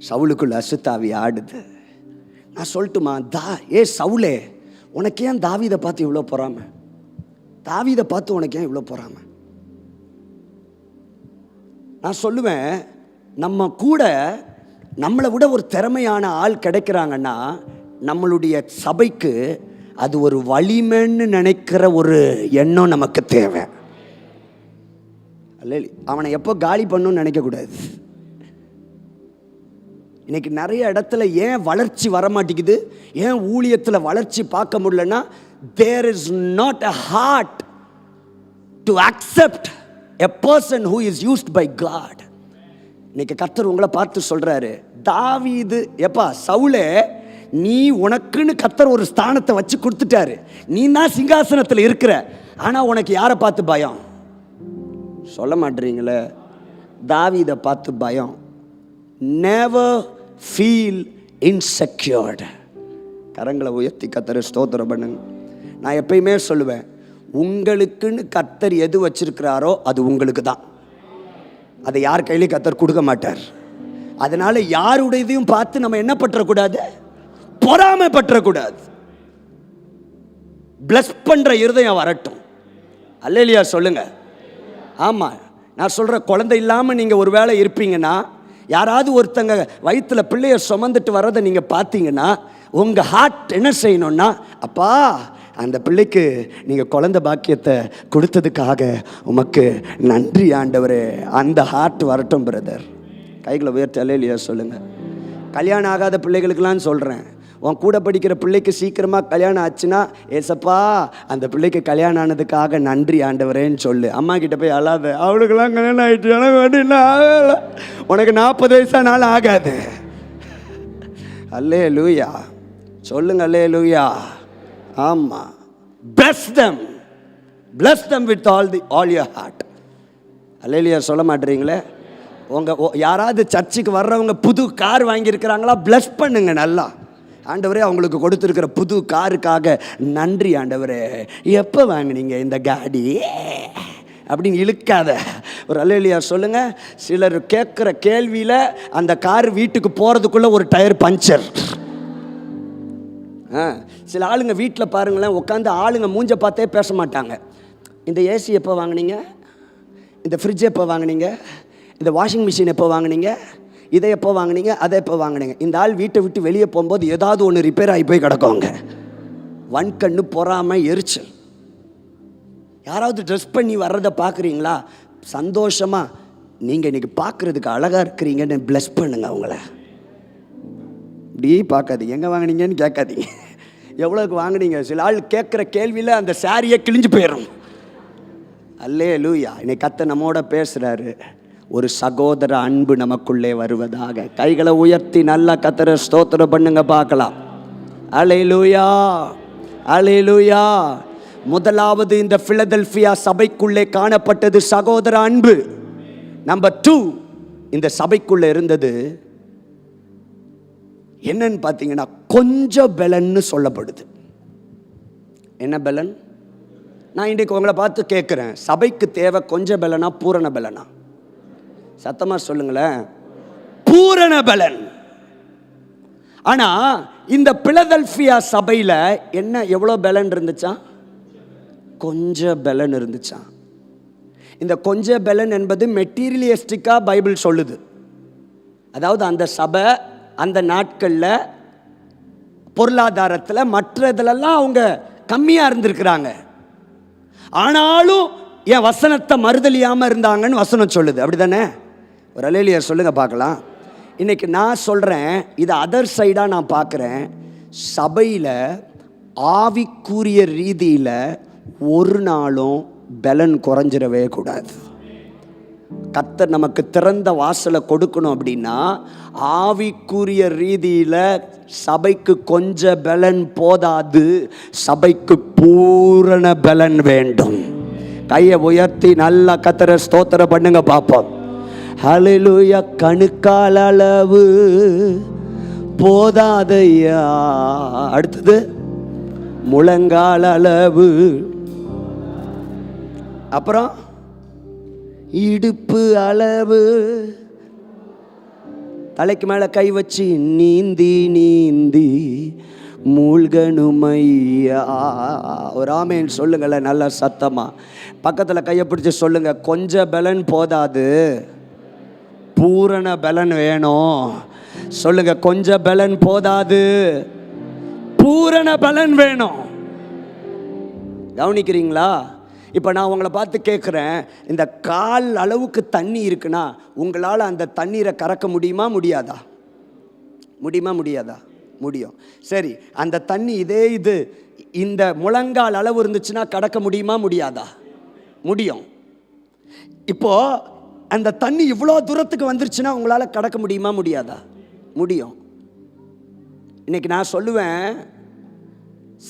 சவுலுக்குள்ள அசுத்தாவி ஆடுது. நான் சொல்லட்டுமா, சவுலே, உனக்கு ஏன் தாவீதை பார்த்து இவ்வளோ பொறாம? தாவீதை பார்த்து உனக்கு ஏன் இவ்வளோ பொறாம? நான் சொல்லுவேன், நம்ம கூட நம்மளை விட ஒரு திறமையான ஆள் கிடைக்கிறாங்கன்னா நம்மளுடைய சபைக்கு அது ஒரு வலிமைன்னு நினைக்கிற ஒரு எண்ணம் நமக்கு தேவை. அல்ல, அவனை எப்போ காலி பண்ணணும்னு நினைக்கக்கூடாது. இன்னைக்கு நிறைய இடத்துல ஏன் வளர்ச்சி வரமாட்டேங்குது, ஏன் ஊழியத்தில் வளர்ச்சி பார்க்க முடியலன்னா, there is not a heart to accept a person who is used by God. இன்னைக்கு கர்த்தர் உங்களை பார்த்து சொல்றாரு, தாவீது எப்பா சவுலே, நீ உனக்குன்னு கர்த்தர் ஒரு ஸ்தானத்தை வச்சு கொடுத்துட்டாரு, நீ தான் சிங்காசனத்தில் இருக்கிற. ஆனால் உனக்கு யாரை பார்த்து பயம்? சொல்ல மாட்டீங்களே, தாவீதை பார்த்து பயம். Never feel insecure. கரங்களை உயர்த்தி கர்த்தரை ஸ்தோத்திரம் பண்ணுங்க. நான் எப்பயுமே சொல்லுவேன், உங்களுக்குன்னு கர்த்தர் எது வச்சிருக்கிறாரோ அது உங்களுக்கு தான். அதை யார் கையிலையும் கர்த்தர் கொடுக்க மாட்டார். அதனால யாருடையதையும் பார்த்து நம்ம என்ன பற்றக்கூடாது? பொறாமை பற்றக்கூடாது. பிளஸ் பண்ற இருதயம் வரட்டும். அல்லேலூயா சொல்லுங்க. ஆமா, நான் சொல்ற, குழந்தை இல்லாமல் நீங்க ஒரு வேளை இருப்பீங்கன்னா, யாராவது ஒருத்தங்க வயிற்றுல பிள்ளைய சுமந்துட்டு வர்றதை நீங்கள் பார்த்தீங்கன்னா உங்கள் ஹார்ட் என்ன செய்யணும்னா, அப்பா அந்த பிள்ளைக்கு நீங்கள் குழந்தை பாக்கியத்தை கொடுத்ததுக்காக உமக்கு நன்றி ஆண்டவரே, அந்த ஹார்ட் வரட்டும் பிரதர். கைகளை உயர்த்தி அல்லேலூயா சொல்லுங்கள். கல்யாணம் ஆகாத பிள்ளைகளுக்கெல்லாம் சொல்கிறேன், உன் கூட படிக்கிற பிள்ளைக்கு சீக்கிரமாக கல்யாணம் ஆச்சுன்னா, ஏசப்பா அந்த பிள்ளைக்கு கல்யாணம் ஆனதுக்காக நன்றி ஆண்டவரேன்னு சொல்லு. அம்மா கிட்ட போய் அழாத, அவளுக்கெல்லாம் கல்யாணம் ஆகிட்டு எனக்கு வேண்டினா ஆகலை, உனக்கு 40 வயசானாலும் ஆகாது. அல்லேலூயா சொல்லுங்க, அல்லேலூயா. ஆமாம், bless them with all your heart. அல்லேலூயா சொல்ல மாட்டீங்களே? யாராவது சர்ச்சுக்கு வர்றவங்க புது கார் வாங்கியிருக்கிறாங்களா? பிளஸ் பண்ணுங்க நல்லா. ஆண்டவரே, அவங்களுக்கு கொடுத்துருக்கிற புது காருக்காக நன்றி ஆண்டவரே. எப்போ வாங்கினீங்க இந்த காடி அப்படின்னு இழுக்காத. ஒரு அல்லேலூயா சொல்லுங்க. சிலர் கேட்குற கேள்வியில் அந்த கார் வீட்டுக்கு போகிறதுக்குள்ளே ஒரு டயர் பஞ்சர். சில ஆளுங்க வீட்டில் பாருங்களேன், உட்காந்து ஆளுங்க மூஞ்ச பார்த்தே பேச மாட்டாங்க. இந்த ஏசி எப்போ வாங்கினீங்க, இந்த ஃப்ரிட்ஜ் எப்போ வாங்கினீங்க, இந்த வாஷிங் மிஷின் எப்போ வாங்கினீங்க, இதை எப்போ வாங்கினீங்க, அதை எப்போ வாங்கினீங்க. இந்த ஆள் வீட்டை விட்டு வெளியே போகும்போது ஏதாவது ஒன்று ரிப்பேர் ஆகி போய் கிடக்குவாங்க. வன்கண்ணு, பொறாமை, எரிச்சல். யாராவது ட்ரெஸ் பண்ணி வர்றதை பார்க்குறீங்களா? சந்தோஷமாக நீங்கள் இன்றைக்கி பார்க்குறதுக்கு அழகாக இருக்கிறீங்கன்னு ப்ளஸ் பண்ணுங்க அவங்கள. இப்படி பார்க்காதீங்க, எங்கே வாங்கினீங்கன்னு கேட்காதீங்க, எவ்வளோக்கு வாங்கினீங்க. சில ஆள் கேட்குற கேள்வியில் அந்த சாரியை கிழிஞ்சு போயிடும். அல்லேலூயா. இன்னைக்கு கர்த்தர் நம்மோட பேசுகிறாரு. ஒரு சகோதர அன்பு நமக்குள்ளே வருவதாக. கைகளை உயர்த்தி நல்லா கர்த்தரை ஸ்தோத்திரம் பண்ணுங்க பார்க்கலாம். அல்லேலூயா, அல்லேலூயா. முதலாவது இந்த பிலதெல்பியா சபைக்குள்ளே காணப்பட்டது சகோதர அன்பு. நம்பர் 2, இந்த சபைக்குள்ளே இருந்தது என்னன்னு பார்த்தீங்கன்னா கொஞ்சம் பலன்னு சொல்லப்படுது. என்ன பலன்? நான் இன்றைக்கு உங்களை பார்த்து கேட்குறேன், சபைக்கு தேவை கொஞ்சம் பலனா பூரண பலனா? சத்தமாக சொல்லுங்களேன். பூரண பலன். ஆனால் இந்த பிலதெல்பியா சபையில் என்ன எவ்வளோ பலன் இருந்துச்சா? கொஞ்சம் பலன் இருந்துச்சா? இந்த கொஞ்சம் பலன் என்பது மெட்டீரியலிஸ்டிக்காக பைபிள் சொல்லுது. அதாவது அந்த சபை அந்த நாட்களில் பொருளாதாரத்தில் மற்றதுலெல்லாம் அவங்க கம்மியாக இருந்திருக்கிறாங்க. ஆனாலும் என் வசனத்தை மறுதலியாமல் இருந்தாங்கன்னு வசனம் சொல்லுது. அப்படி தானே? ஒரு அல்லேலூயா சொல்லுங்க பார்க்கலாம். இன்றைக்கி நான் சொல்கிறேன், இது அதர் சைடாக நான் பார்க்குறேன். சபையில் ஆவிக்குரிய ரீதியில் ஒரு நாளும் பலன் குறைஞ்சிடவே கூடாது. கர்த்தர் நமக்கு திறந்த வாசலை கொடுக்கணும் அப்படின்னா ஆவிக்குரிய ரீதியில் சபைக்கு கொஞ்சம் பலன் போதாது, சபைக்கு பூரண பலன் வேண்டும். கையை உயர்த்தி நல்லா கர்த்தரை ஸ்தோத்திரம் பண்ணுங்க பார்ப்போம். ஹல்லேலூயா. கணுக்கால் அளவு போதாதையா. அடுத்தது முழங்கால் அளவு. அப்புறம் இடுப்பு அளவு. தலைக்கு மேலே கை வச்சு நீந்தி நீந்தி மூழ்கணுமையா. ஒரு ஆமேன் சொல்லுங்களேன் நல்லா சத்தமா. பக்கத்தில் கையை பிடிச்சி சொல்லுங்க, கொஞ்சம் பலன் போதாது, பூரண பலன் வேணும். சொல்லுங்க, கொஞ்சம் பலன் போதாது, பூரண பலன் வேணும். கவனிக்கிறீங்களா? இப்போ நான் உங்களை பார்த்து கேட்குறேன், இந்த கால் அளவுக்கு தண்ணி இருக்குன்னா உங்களால் அந்த தண்ணீரை கறக்க முடியுமா முடியாதா? முடியுமா முடியாதா? முடியும். சரி, அந்த தண்ணி இது இந்த முழங்கால் அளவு இருந்துச்சுன்னா கடக்க முடியுமா முடியாதா? முடியும். இப்போ அந்த தண்ணி இவ்வளோ தூரத்துக்கு வந்துருச்சுன்னா உங்களால் கடக்க முடியுமா முடியாதா? முடியும். இன்னைக்கு நான் சொல்லுவேன்,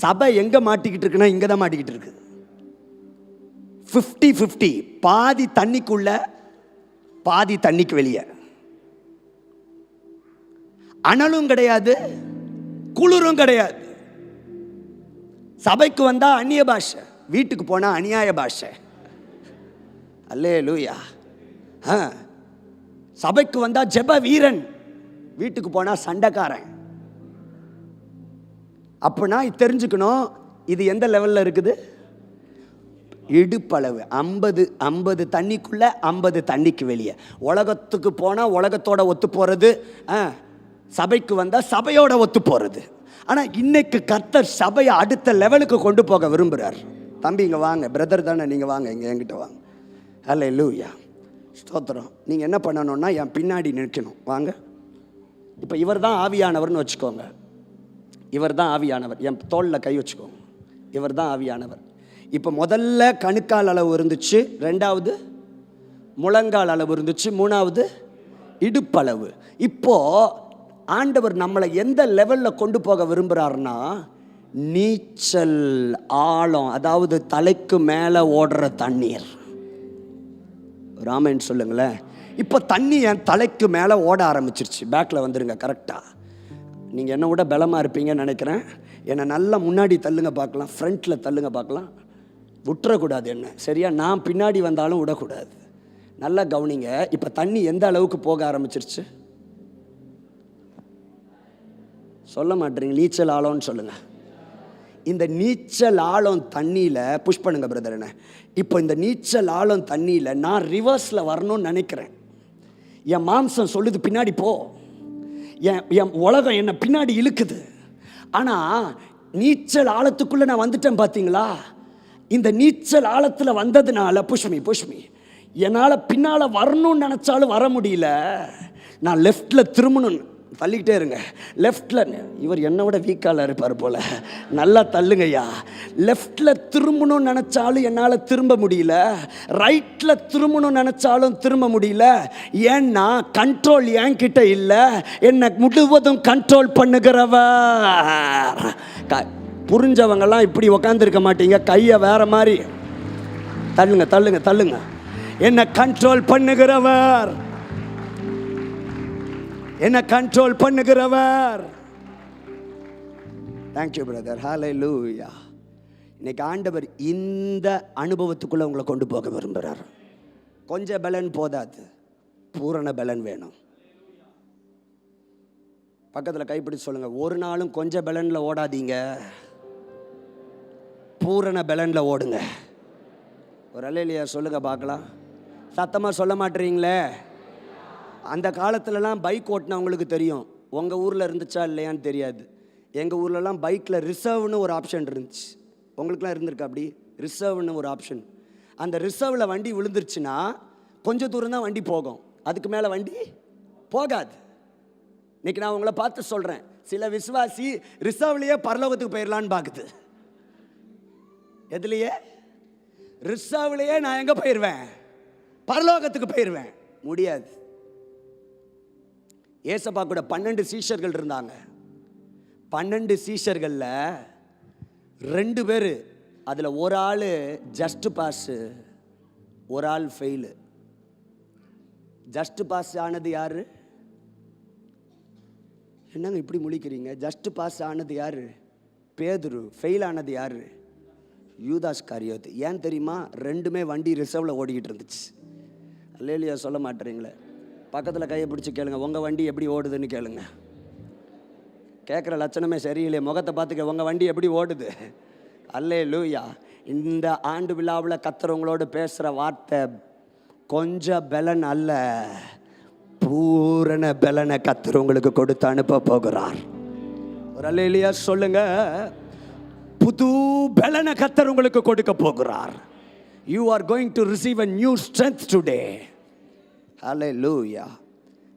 சபை எங்கே மாட்டிக்கிட்டு இருக்குன்னா இங்கே தான் மாட்டிக்கிட்டு இருக்கு. 50-50, பாதி தண்ணிக்குள்ள பாதி தண்ணிக்கு வெளியே. அனலும் கிடையாது, குளிரும் கிடையாது. சபைக்கு வந்தா அந்நிய பாஷை, வீட்டுக்கு போனா அநியாய பாஷை. அல்லேலூயா. சபைக்கு வந்தா ஜெப வீரன், வீட்டுக்கு போனா சண்டைக்காரன். அப்படின்னா தெரிஞ்சுக்கணும், இது எந்த லெவலில் இருக்குது? இடுப்பளவு. 50 தண்ணிக்குள்ள 50 தண்ணிக்கு வெளியே. உலகத்துக்கு போனால் உலகத்தோட ஒத்து போகிறது, சபைக்கு வந்தால் சபையோட ஒத்து போகிறது. ஆனால் இன்னைக்கு கர்த்தர் சபையை அடுத்த லெவலுக்கு கொண்டு போக விரும்புகிறார். தம்பி இங்கே வாங்க, பிரதர் தானே நீங்கள், வாங்க இங்கே என்கிட்ட வாங்க. அல்லேலூயா, ஸ்தோத்திரம். நீங்கள் என்ன பண்ணணும்னா என் பின்னாடி நிற்கணும். வாங்க. இப்போ இவர் தான் ஆவியானவர்னு வச்சுக்கோங்க. இவர் தான் ஆவியானவர். என் தோளில் கை வச்சுக்கோங்க. இவர் தான் ஆவியானவர். இப்போ முதல்ல கணுக்கால் அளவு இருந்துச்சு, ரெண்டாவது முழங்கால் அளவு இருந்துச்சு, மூணாவது இடுப்பளவு. இப்போ ஆண்டவர் நம்மளை எந்த லெவலில் கொண்டு போக விரும்புகிறாருன்னா நீச்சல் ஆழம், அதாவது தலைக்கு மேலே ஓடுற தண்ணீர். ராமன் சொல்லுங்களேன். இப்போ தண்ணி என் தலைக்கு மேலே ஓட ஆரம்பிச்சிருச்சு. பேக்கில் வந்துடுங்க கரெக்டாக. நீங்கள் என்னை விட பலமாக இருப்பீங்கன்னு நினைக்கிறேன். என்னை நல்லா முன்னாடி தள்ளுங்க பார்க்கலாம், ஃப்ரண்ட்டில் தள்ளுங்க பார்க்கலாம். விட்டுறக்கூடாது என்ன, சரியா? நான் பின்னாடி வந்தாலும் விடக்கூடாது. நல்லா கவனிங்க. இப்போ தண்ணி எந்த அளவுக்கு போக ஆரம்பிச்சிருச்சு? சொல்ல மாட்டேறீங்க. நீச்சல் ஆழம்னு சொல்லுங்கள். இந்த நீச்சல் ஆழம் தண்ணியில் புஷ் பண்ணுங்க பிரதர் என்ன. இப்போ இந்த நீச்சல் ஆழம் தண்ணியில் நான் ரிவர்ஸில் வரணும்னு நினைக்கிறேன். என் மாம்சம் சொல்லுது பின்னாடி போ, என் உலகம் என்னை பின்னாடி இழுக்குது. ஆனால் நீச்சல் ஆழத்துக்குள்ளே நான் வந்துட்டேன் பார்த்தீங்களா? இந்த நீச்சல் ஆழத்தில் வந்ததுனால புஷ்மி என்னால் பின்னால் வரணும்னு நினச்சாலும் வர முடியல. நான் லெஃப்டில் திரும்பணும்னு தள்ளிக்கிட்டே இருங்க. லெஃப்டில் இவர் என்னை விட வீக்கால இருப்பார் போல், நல்லா தள்ளுங்கய்யா. லெஃப்டில் திரும்பணும்னு நினச்சாலும் என்னால் திரும்ப முடியல, ரைட்டில் திரும்பணும்னு நினச்சாலும் திரும்ப முடியல. ஏன்னா கண்ட்ரோல் என்கிட்ட இல்லை, என்னை முழுவதும் கண்ட்ரோல் பண்ணுகிறவர். புரிஞ்சவங்கெல்லாம் இப்படி உக்காந்துருக்க மாட்டீங்க, கையை வேற மாதிரி தள்ளுங்க தள்ளுங்க தள்ளுங்க. என்னை கண்ட்ரோல் பண்ணுகிறவர், என்ன கண்ட்ரோல் பண்ணுகிறவர். தேங்க்யூ பிரதர், ஹல்லேலூயா. இன்னைக்கு ஆண்டவர் இந்த அனுபவத்துக்குள்ள உங்களை கொண்டு போக விரும்புகிறார். கொஞ்சம் பலன் போதாது, பூரண பலன் வேணும். பக்கத்தில் கைப்பிடிச்சு சொல்லுங்க, ஒரு நாளும் கொஞ்சம் பலன்ல ஓடாதீங்க, பூரண பலன்ல ஓடுங்க. ஒரு அல்லேலூயா சொல்லுங்க பார்க்கலாம். சத்தமாக சொல்ல மாட்டீங்களே. அந்த காலத்துலலாம் பைக் ஓட்டினவங்களுக்கு தெரியும், உங்கள் ஊரில் இருந்துச்சா இல்லையான்னு தெரியாது. எங்கள் ஊர்லலாம் பைக்கில் ரிசர்வ்னு ஒரு ஆப்ஷன் இருந்துச்சு. உங்களுக்குலாம் இருந்திருக்கு அப்படி ரிசர்வ்னு ஒரு ஆப்ஷன். அந்த ரிசர்வில் வண்டி விழுந்துருச்சுன்னா கொஞ்சம் தூரம் தான் வண்டி போகும், அதுக்கு மேலே வண்டி போகாது. இன்றைக்கி நான் உங்களை பார்த்து சொல்கிறேன், சில விசுவாசி ரிசர்வ்லேயே பரலோகத்துக்கு போயிடலான்னு பார்க்குது. எதுலையே? ரிசர்வ்லேயே நான் எங்கே போயிடுவேன்? பரலோகத்துக்கு போயிடுவேன். முடியாது. ஏசப்பா கூட 12 சீஷர்கள் இருந்தாங்க. 12 சீஷர்களில் 2 பேர், அதில் ஒரு ஆள் ஜஸ்ட் பாஸு, ஒரு ஆள் ஃபெயிலு. ஜஸ்ட் பாஸ் ஆனது யாரு? என்னங்க இப்படி முழிக்கிறீங்க? ஜஸ்ட் பாஸ் ஆனது யாரு? பேதுரு. ஃபெயில் ஆனது யாரு? யூதாஸ் காரியோத்து. ஏன் தெரியுமா? 2மே வண்டி ரிசர்வில் ஓடிக்கிட்டு இருந்துச்சு. அல்லேலூயா சொல்ல மாட்டேறீங்களே. பக்கத்தில் கையை பிடிச்சி கேளுங்க, உங்கள் வண்டி எப்படி ஓடுதுன்னு கேளுங்க. கேட்குற லட்சணமே சரியில்லை, முகத்தை பார்த்துக்க, உங்கள் வண்டி எப்படி ஓடுது? அல்லேலூயா. இந்த ஆண்டு விழாவில் கர்த்தர் பேசுகிற வார்த்தை கொஞ்சம் பலன் அல்ல, பூரண பலனை கர்த்தர் உங்களுக்கு கொடுத்து அனுப்ப போகிறார். ஒரு அல்லேலூயா சொல்லுங்க. புது பலனை கர்த்தர் உங்களுக்கு கொடுக்க போகிறார். You are going to receive a new strength today. Hallelujah.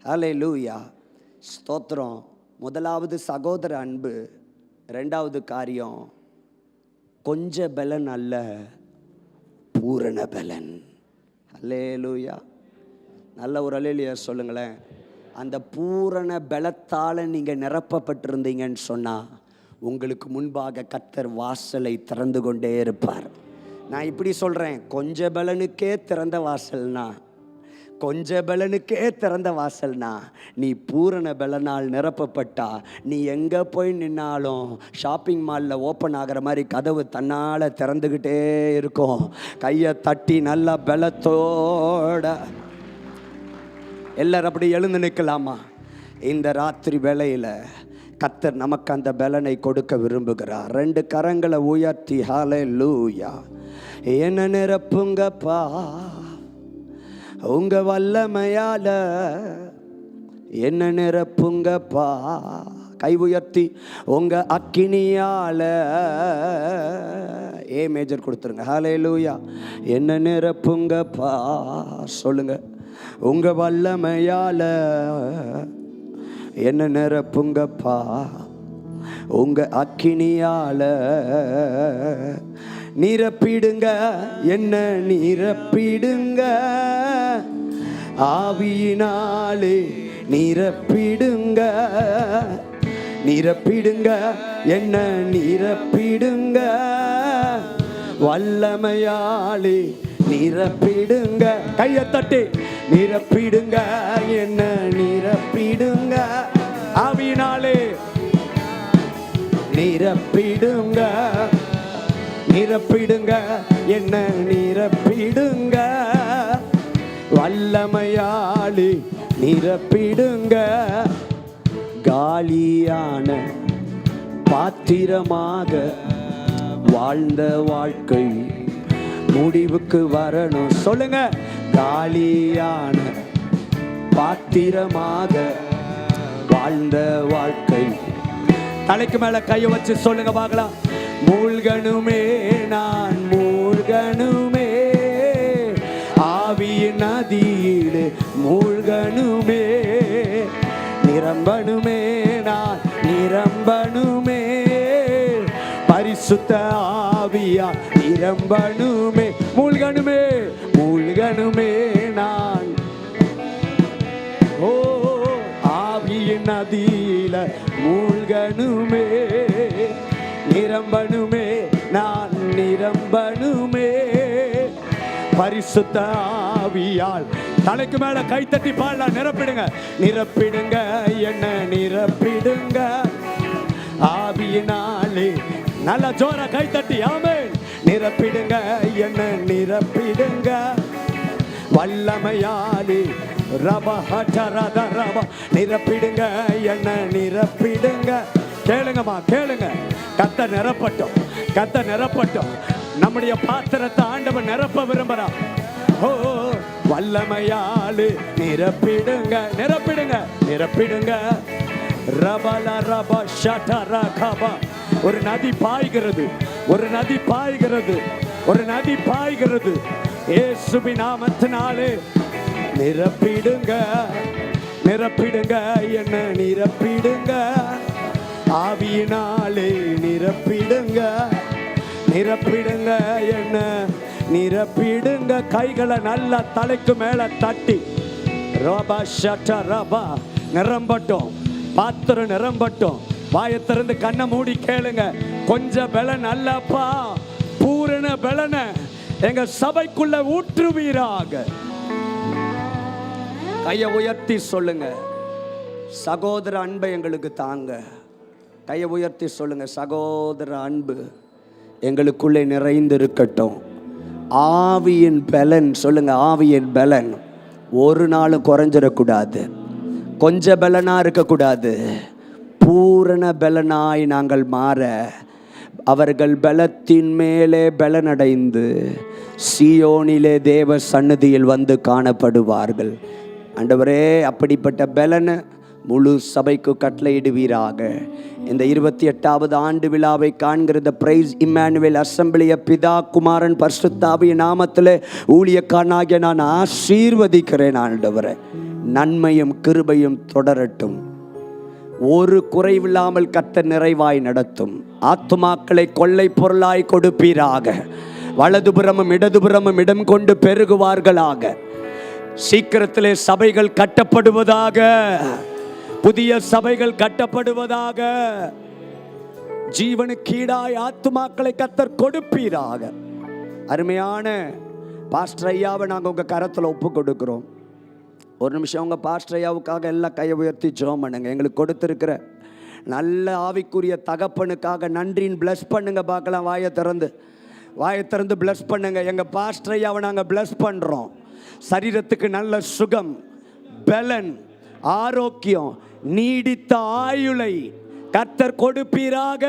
Hallelujah. ஸ்தோத்திரம். முதலாவது சகோதர அன்பு, 2வது காரியம் கொஞ்ச பலன் அல்ல, பூரண பலன். ஹல்லேலூயா. நல்ல ஒரு அல்லேலூயா சொல்லுங்களேன். அந்த பூரண பலத்தால் நீங்கள் நிரப்பப்பட்டிருந்தீங்கன்னு சொன்னால் உங்களுக்கு முன்பாக கர்த்தர் வாசலை திறந்து கொண்டே இருப்பார். நான் இப்படி சொல்கிறேன், கொஞ்ச பலனுக்கே திறந்த வாசல்னா, கொஞ்ச பலனுக்கே திறந்த வாசல்னா, நீ பூரண பலனால் நிரப்பப்பட்டா நீ எங்கே போய் நின்னாலும் ஷாப்பிங் மாலில் ஓப்பன் ஆகிற மாதிரி கதவு தன்னால் திறந்துக்கிட்டே இருக்கும். கையை தட்டி நல்ல பலத்தோட எல்லாரும் அப்படி எழுந்து நிற்கலாமா? இந்த ராத்திரி வேளையில் கர்த்தர் நமக்கு அந்த பலனை கொடுக்க விரும்புகிறார். 2 கரங்களை உயர்த்தி ஹல்லேலூயா. என்ன நிரப்புங்கப்பா உங்க வல்லமையால, என்ன நிரப்புங்கப்பா. கை உயர்த்தி உங்க அக்கினியால. ஏ மேஜர் கொடுத்துருங்க. ஹல்லேலூயா. என்ன நிரப்புங்கப்பா சொல்லுங்க. உங்க வல்லமையால என்ன நிரப்புங்கப்பா, உங்க அக்கினியால நிரப்பிடுங்க, என்ன நிரப்பிடுங்க, ஆவியினாலே நிரப்பிடுங்க, நிரப்பிடுங்க, என்ன நிரப்பிடுங்க, வல்லமையாலே நிரப்பிடுங்க. கையை தட்டி நிரப்பிடுங்க, என்ன நிரப்பிடுங்க, ஆவியினாலே நிரப்பிடுங்க, நிரப்பிடுங்க, என்ன நிரப்பிடுங்க, வல்லமையாலே நிரப்பிடுங்க. காலியான பாத்திரமாக வாழ்ந்த வாழ்க்கை முடிவுக்கு வரணும். சொல்லுங்க. காலியான பாத்திரமாக வாழ்ந்த வாழ்க்கை. தலைக்கு மேல கையை வச்சு சொல்லுங்க பார்க்கலாம். மூழ்கணுமே நான் மூழ்கணுமே, ஆவியின் நதியிலே மூழ்கணுமே, நிரம்பணுமே, நான் நிரம்பணுமே, பரிசுத்த ஆவியா நிரம்பணுமே, மூழ்கணுமே, மூழ்கணுமே நான். ஓ ஆவியின் நதியில மூழ்கணுமே, நிரம்பணுமே, நான் நிரம்பணுமே, பரிசுத்த ஆவியால். தலைக்கு மேல கைத்தட்டி பாடலாம். நிரப்பிடுங்க, நிரப்பிடுங்க, என்ன நிரப்பிடுங்க ஆவியினாலே. நல்ல ஜோர கைத்தட்டி ஆமென். நிரப்பிடுங்க, என்ன நிரப்பிடுங்க வல்லமையாலே. ரபா நிரப்பிடுங்க, என்ன நிரப்பிடுங்க. கேளுங்கம்மா கேளுங்க. கத்த நிரப்பட்டும், கத்த நிரப்பட்டும். நம்முடைய பாத்திரத்தை ஆண்டவன் நிரப்ப விரும்புறான். ஓ வல்லமையாலே நிரப்பிடுங்க, நிரப்பிடுங்க, நிரப்பிடுங்க. ரபல ரப ஷடர கபா. ஒரு நதி பாய்கிறது, ஒரு நதி பாய்கிறது, ஒரு நதி பாய்கிறது. இயேசுவின் நாமத்தினாலே நிரப்பிடுங்க, நிரப்பிடுங்க, என்ன நிரப்பிடுங்க ஆவியினாலே. நிரப்பிடுங்க, நிரப்பிடுங்க, என்ன நிரப்பிடுங்க. கைகளை நல்லா தலைக்கு மேல தட்டி ரபா ஷட ரபா. நிரம்பட்டும், பாத்திரம் நிரம்பட்டும். வாயை திறந்து கண்ணை மூடி கேளுங்க. கொஞ்சம் பலன் அல்லப்பா, பூரண பலன எங்க சபைக்குள்ள ஊற்றுவீராக. கையை உயர்த்தி சொல்லுங்க, சகோதர அன்பை எங்களுக்கு தாங்க. கையை உயர்த்தி சொல்லுங்க, சகோதர அன்பு எங்களுக்குள்ளே நிறைந்திருக்கட்டும். ஆவியின் பலன் சொல்லுங்க, ஆவியின் பலன் ஒரு நாள் குறைஞ்சிடக்கூடாது, கொஞ்ச பலனாக இருக்கக்கூடாது. பூரண பலனாய் நாங்கள் மாற அவர்கள் பலத்தின் மேலே பலனடைந்து சீயோனிலே தேவ சந்நிதியில் வந்து காணப்படுவார்கள். ஆண்டவரே, அப்படிப்பட்ட பலனை முழு சபைக்கு கட்டளையிடுவீராக. இந்த 28வது ஆண்டு விழாவை காண்கிற பிரைஸ் இம்மானுவேல் அசம்பிளிய பிதா குமாரன் பரிசுத்த ஆவியின் நாமத்திலே ஊழியக்காரனாகிய நான் ஆசீர்வதிக்கிறேன். ஆண்டவரே, நன்மையும் கிருபையும் தொடரட்டும். ஒரு குறைவில்லாமல் கர்த்தர் நிறைவாய் நடத்தும். ஆத்துமாக்களை கொள்ளை பொருளாய் கொடுப்பீராக. வலதுபுறமும் இடதுபுறமும் இடம் கொண்டு பெருகுவார்களாக. சீக்கிரத்திலே சபைகள் கட்டப்படுவதாக, புதிய சபைகள் கட்டப்படுவதாக. ஜீவனுக்கீடாய் ஆத்துமாக்களை கர்த்தர் கொடுப்பீராக. அருமையான பாஸ்டர் ஐயாவை நாங்கள் உங்கள் கரத்தில் ஒப்பு கொடுக்கிறோம். ஒரு நிமிஷம் உங்கள் பாஸ்டர் ஐயாவுக்காக எல்லாம் கையை உயர்த்தி ஜெபம் பண்ணுங்க. எங்களுக்கு கொடுத்துருக்கிற நல்ல ஆவிக்குரிய தகப்பனுக்காக நன்றின்னு பிளஸ் பண்ணுங்க. பார்க்கலாம், வாயை திறந்து, வாயை திறந்து பிளஸ் பண்ணுங்க. எங்கள் பாஸ்டர் ஐயாவை நாங்கள் பிளஸ் பண்ணுறோம். சரீரத்துக்கு நல்ல சுகம், பலன், ஆரோக்கியம், நீடித்த ஆயுளை கர்த்தர் கொடுப்பீராக.